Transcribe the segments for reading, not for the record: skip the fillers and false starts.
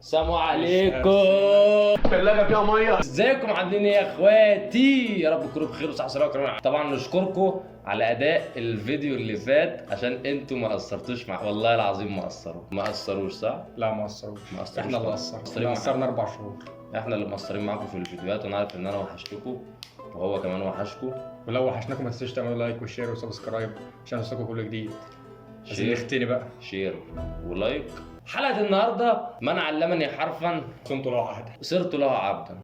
السلام عليكم. الثلاجة فيها مية. ازيكم عاملين ايه يا اخواتي؟ يا رب تكونوا بخير وصحة وسلامة وكرامة. طبعا نشكركم على اداء الفيديو اللي فات عشان انتوا ما قصرتوش والله العظيم ما قصروش صح؟ لا ما قصروش. احنا اللي قصرنا. مقصرين قصرنا 4 شهور. احنا اللي مقصرين معاكم في الفيديوهات، وانا عارف ان انا وحشتكم وهو كمان وحشكم. ولو وحشناكم ما تنسوش تعملوا لايك وشير وسبسكرايب عشان يوصلكم كل جديد. عشان نختني بقى. شير ولايك. حلقة النهارده من علمني حرفا كنت له عهد صرت له عبدا.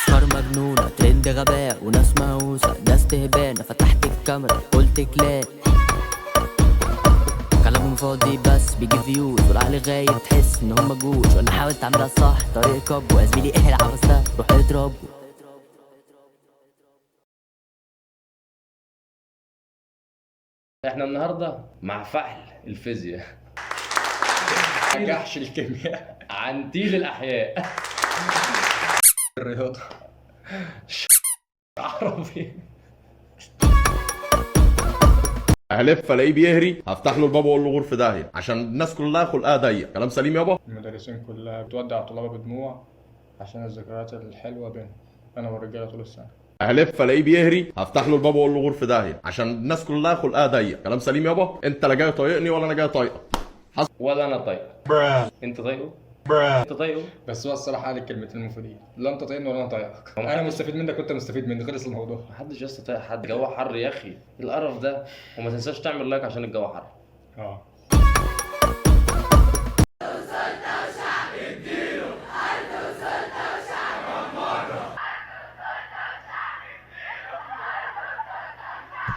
صار مجنونة ترند غباء وناس مهووسة، ده استهبال. فتحت الكاميرا قلت كلاب، كلامهم فاضي بس بيجيب فيوز، والعقل غايب تحس ان هم جوش. وانا حاولت اعملها صح طريق كابو، يا زميلي ايه العبث ده؟ روح اضربه. احنا النهارده مع فحل الفيزياء جحش الكيمياء عن تيل الاحياء الرياضة عربي. هلف الاقيه بيهري، هفتح له الباب واقول له غور في داهيه عشان الناس كلها خلقها ضيق. كلام سليم يابا. المدرسين كلها بتودع طلابها بدموع عشان الذكريات الحلوة بينهم انا والرجالة طول السنة. هلف الاقيه بيهري، هفتح له الباب واقول له غور في داهيه عشان الناس كلها خلقها ضيق. كلام سليم يابا. انت لا جاي طايقني ولا انا جاي طايقك. ولا انا طايقه. انت طايقه؟ انت طايقه؟ بس هو الصراحة قال الكلمتين المفيدين، لا انت طايقني ولا انا طايقك. انا مستفيد منك وانت مستفيد مني، خلص الموضوع. محدش يا طايق حد. الجو حر يا اخي، إيه القرف ده؟ وما تنساش تعمل لايك عشان الجو حر. اه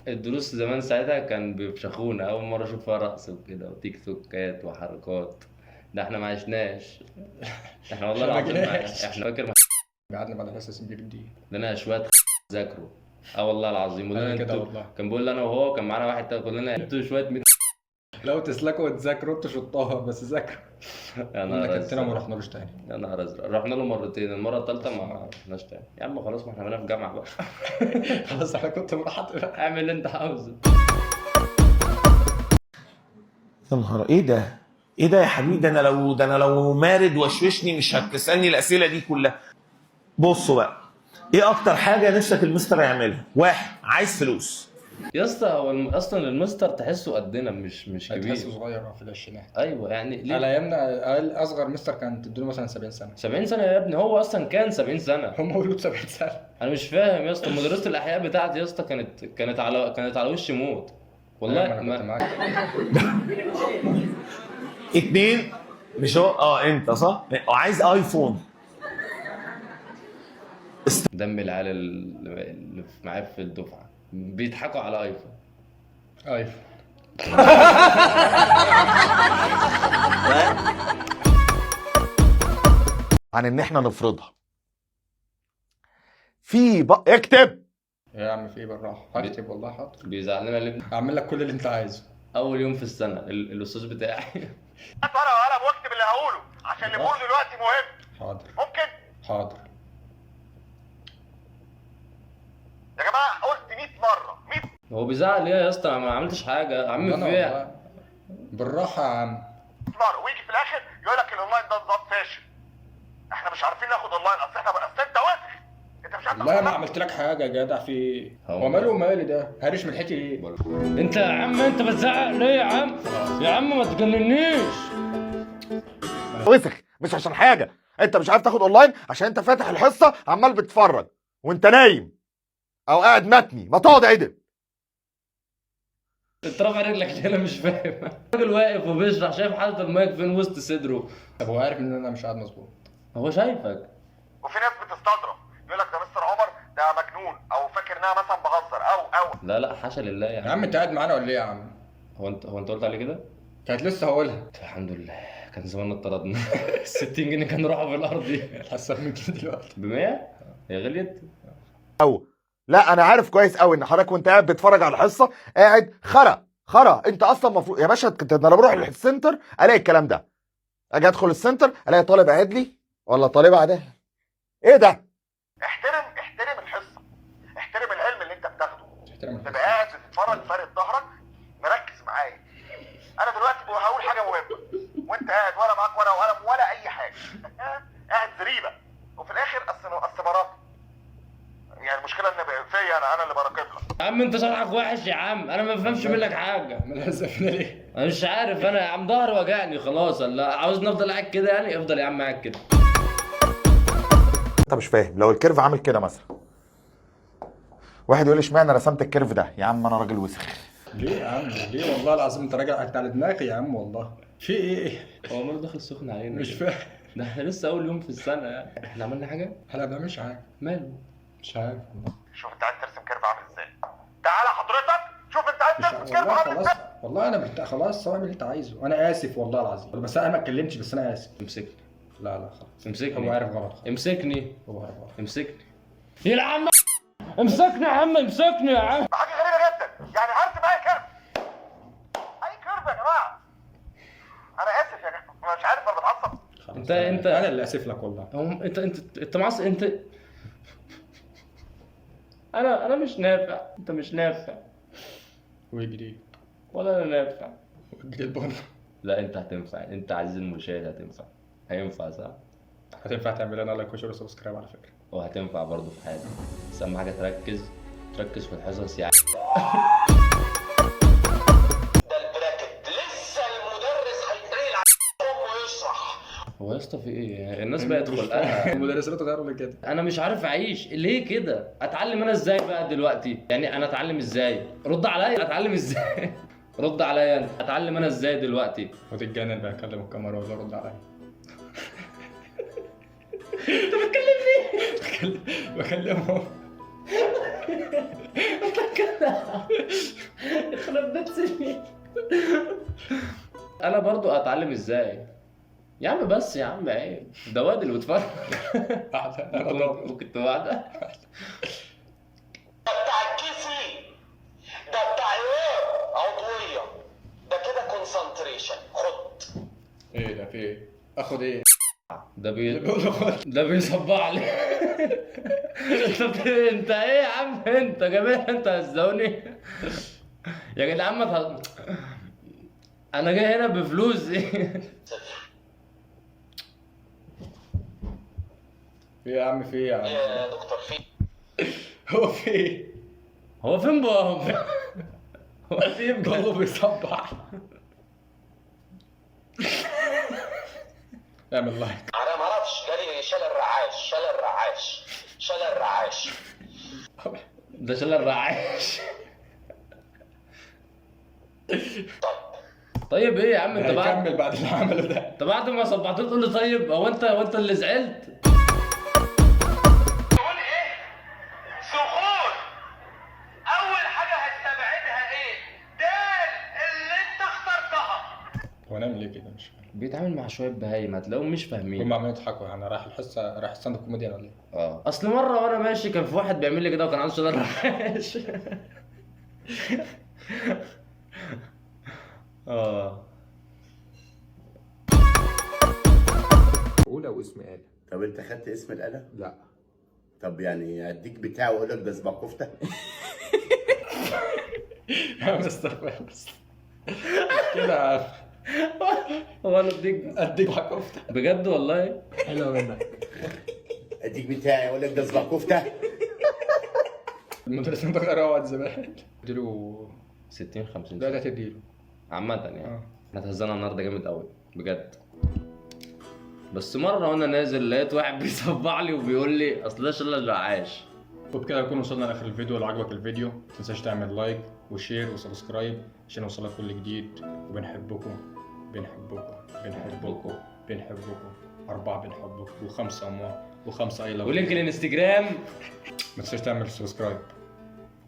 الدروس زمان ساعتها كان بيفشخونا، اول مره اشوف فيها رقص وكده وتيك توكات وحركات. ده احنا ما عشناش. احنا والله إحنا ما العظيم جيناش. احنا فاكر قعدنا بعد الحصص نجيب الدين. لنا شويه ذاكروا. اه والله العظيم. أنا كده انتوا- والله. كان بيقول لي انا وهو، كان معانا واحد تاني، كلنا انتوا شويه لو تسلكوا وتذاكروا انتوا شطار بس ذاكروا. يا قلنا نهار كابتنه وما ازرق. رحنالوش تاني. يا نهار ازرق. رحنا له مرتين، المره الثالثه ما رحناش تاني. يا عم خلاص، ما احنا بقينا في جامعه بقى. خلاص انا كنت مرحب بقى. اعمل اللي انت عاوزه. يا نهار ايه ده؟ ايه ده يا حبيبي؟ ده انا لو مارد وشوشني مش هتسالني الاسئله دي كلها. بصوا بقى، ايه اكتر حاجه نفسك المستر يعملها؟ واحد، عايز فلوس. يا اسطى هو اصلا المستر تحسه قدنا، مش كبير. تحسه صغير في العشرينات. ايوه يعني ليه؟ على ايامنا اقل اصغر مستر كان تديله مثلا 70 سنه. 70 سنه يا ابني؟ هو اصلا كان 70 سنه. هم مولود 70 سنه. انا مش فاهم يا اسطى. مدرسه الاحياء بتاعتي يا اسطى كانت على وش موت والله. انا كنت معاك. اتنين، مش هو انت صح؟ وعايز ايفون. دم العيال اللي معايا في الدفعه بيضحكوا على ايفون. ايفون. عن ان احنا نفرضها. اكتب. يا عم في ايه بالراحه؟ هكتب والله حاضر. بيزعلنا اللي اعمل لك كل اللي انت عايزه. اول يوم في السنه الاستاذ بتاعي هات ورقه وقلم واكتب اللي هقوله عشان اللي بقوله دلوقتي مهم. حاضر. ممكن؟ حاضر. يا جماعه قلت 100 مره 100 هو بيزعل ليه يا اسطى؟ أنا ما عملتش حاجه يا عم. أنا فيها والله. بالراحه يا عم. مره ويجي في الاخر يقول لك الاونلاين ده نظام فاشل. احنا مش عارفين ناخد اونلاين، اصل احنا اصل انت وسخ. انت مش عارف والله تاخد ما أونلاين. عملت لك حاجه يا جدع. في ايه؟ هو هو ماله ومالي ده؟ هارش من حيتي ليه؟ انت يا عم انت بتزعق ليه يا عم؟ يا عم ما تجننيش. وسخ مش عشان حاجه، انت مش عارف تاخد اونلاين عشان انت فاتح الحصه عمال بتتفرج وانت نايم او قاعد متني. ما تقعد عدل. انت رافع رجلك ليه؟ انا مش فاهم. الراجل واقف وبيشرح، شايف حاطط المايك فين وسط صدره. طب هو عارف ان انا مش قاعد مظبوط. هو شايفك. وفي ناس بتستظرف يقول لك ده مستر عمر ده مجنون او فاكر انها مثلا بهزر او لا لا حاشا لله يا يعني. عم انت قاعد معانا ولا ايه يا عم؟ هو انت قلت عليه كده؟ كانت لسه هقولها. الحمد لله كان زماننا اتطردنا. 60 جنيه كان راحوا في الارض دي. حسب من كده دلوقتي. ب 100 هي غليت. لا انا عارف كويس قوي ان حضرتك وانت قاعد بتتفرج على الحصه قاعد خرا. انت اصلا المفروض يا باشا كنت انا بروح السنتر الاقي الكلام ده. اجي ادخل السنتر الاقي طالب قاعد لي ولا طالبه قاعده. ايه ده؟ احترم الحصه، احترم العلم اللي انت بتاخده. احترم الحصة. تبقى قاعد بتتفرج بتتفرج فارد ظهرك مركز معايا. انا دلوقتي هقول حاجه مهمه وانت قاعد ولا معاك ورقه وقلم ولا اي حاجه قاعد زريبه، وفي الاخر اصل مراتي. يعني المشكله ان فيا انا اللي براقبها. يا عم انت شرحك وحش يا عم، انا ما بفهمش منك حاجه. ملزقنا ليه؟ انا مش عارف، انا يا عم ظهري وجعني خلاص. لا عاوزني افضل قاعد كده يعني؟ افضل يا عم قاعد كده. انت مش فاهم، لو الكيرف عامل كده مثلا، واحد يقول لي اشمعنى رسمت الكيرف ده؟ يا عم انا راجل وسخ. ليه يا عم؟ ليه والله العظيم انت راجع على دماغي يا عم والله. في ايه؟ هو ماله داخل سخن علينا؟ مش فاهم. ده احنا لسه اول يوم في السنه يعني. احنا عملنا حاجه؟ احنا ما بنعملش حاجه. ماله؟ مش عارف والله. شوف انت عايز ترسم كيرف عامل ازاي. تعالى حضرتك شوف انت عايز ترسم كيرف والله عامل خلاص ازاي. والله انا مرتاح خلاص. سوي اللي انت عايزه. انا اسف والله العظيم، بس انا ما اتكلمتش، بس انا اسف. امسكني لا خلاص. امسكني. هو عارف غلط. امسكني. هو عارف غلط. امسكني يا عم. امسكني يا عم، امسكني يا عم. حاجه غريبه جدا، يعني هرسم اي كيرف. اي كيرف يا جماعه. انا اسف يا جماعه، مش عارف انا بتعصب. خلاص. انت انا اللي اسف لك والله. انت معصب انت. انا مش نافع، انت مش نافع وجديد ولا انا نافع. وجديد برضه. لا انت هتنفع، انت عزيزي المشاهد هتنفع. هينفع صح؟ هتنفع تعمل لنا لايك وشير وسبسكرايب على فكره. وهتنفع برضه في حاجه، بس اهم حاجه تركز في الحصص يعني. ده البراكت لسه المدرس هيتقل على ويشرح. هو يا اسطى في ايه؟ الناس بقت خلقها. المدرسات غيروا لي كده. انا مش عارف اعيش ليه كده. اتعلم انا ازاي بقى دلوقتي؟ يعني انا اتعلم ازاي؟ رد عليا. اتعلم ازاي؟ رد عليا انت. اتعلم انا ازاي دلوقتي؟ وتتجنن بقى اكلم الكاميرا ولا ارد عليا. انت بتكلم مين؟ بكلمهم. يخرب بيت سنين. انا برضو اتعلم ازاي؟ يا عم بس يا عم عيب، ده واد اللي بتفرج. ممكن تبقى ده بتاع الكيسي، ده بتاع ايه؟ عضويه. ده كده كونسنتريشن. خد. ايه ده؟ في ايه؟ اخد ايه؟ ده بيصبع لي. انت ايه يا عم؟ انت جميل، انت هزوني يا جدعان. ما انا جاي هنا بفلوسي. في ايه يا عم؟ في ايه يا عم؟ يا دكتور في هو في ايه؟ هو فين بابا؟ هو فين بابا؟ والله بيصبح. اعمل لايك. انا ما اعرفش، جالي شلل رعاش. ده شلل الرعاش. طيب ايه يا عم انت بعد؟ هيكمل بعد اللي عمله ده. انت بعد ما صبحت تقول لي طيب؟ هو انت اللي زعلت؟ تقول ايه؟ سخون. اول حاجه هستبعدها ايه؟ دال اللي انت اخترتها. هو نعمل ايه كده؟ مش فاهم. بيتعامل مع شويه بهايم هتلاقيهم مش فاهمين. هم عمالين يضحكوا يعني. رايح الحصه، رايح ستاند اب كوميديان ولا ايه؟ اصل مره وانا ماشي كان في واحد بيعمل لي كده وكان عنده شلل رعاش. أولى واسم آلة. طب انت خدت اسم الآلة؟ لا. طب يعني اديك بتاع واقول لك ده صباع كفته؟ يا عم استغفر بس كده يا عم. هو انا اديك كفته بجد والله؟ حلوه منك. اديك بتاعي اقول لك ده صباع كفته؟ المدرسين بقى روعت زمان. اديله 60 50 لا تديله عامة يعني. احنا اتهزقنا النهارده جامد قوي بجد. بس مرة وانا نازل لقيت واحد بيصبع لي وبيقول لي اصل ده شلل رعاش. وبكده نكون وصلنا لاخر الفيديو. لو عجبك الفيديو متنساش تعمل لايك وشير وسبسكرايب عشان يوصلك كل جديد. وبنحبكم بنحبكم بنحبكم بنحبكم 4 بنحبكم و5 أموال و5 اي لاف. ولينك الانستجرام. ما تنساش تعمل سبسكرايب.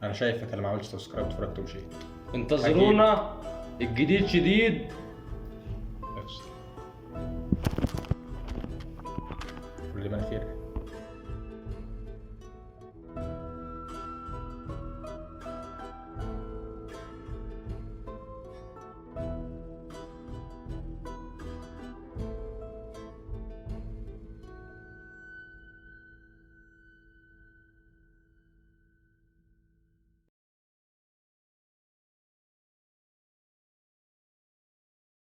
انا شايفك اللي ما عملتش سبسكرايب اتفرجت ومشيت. انتظرونا الجديد شديد. كل ما خير.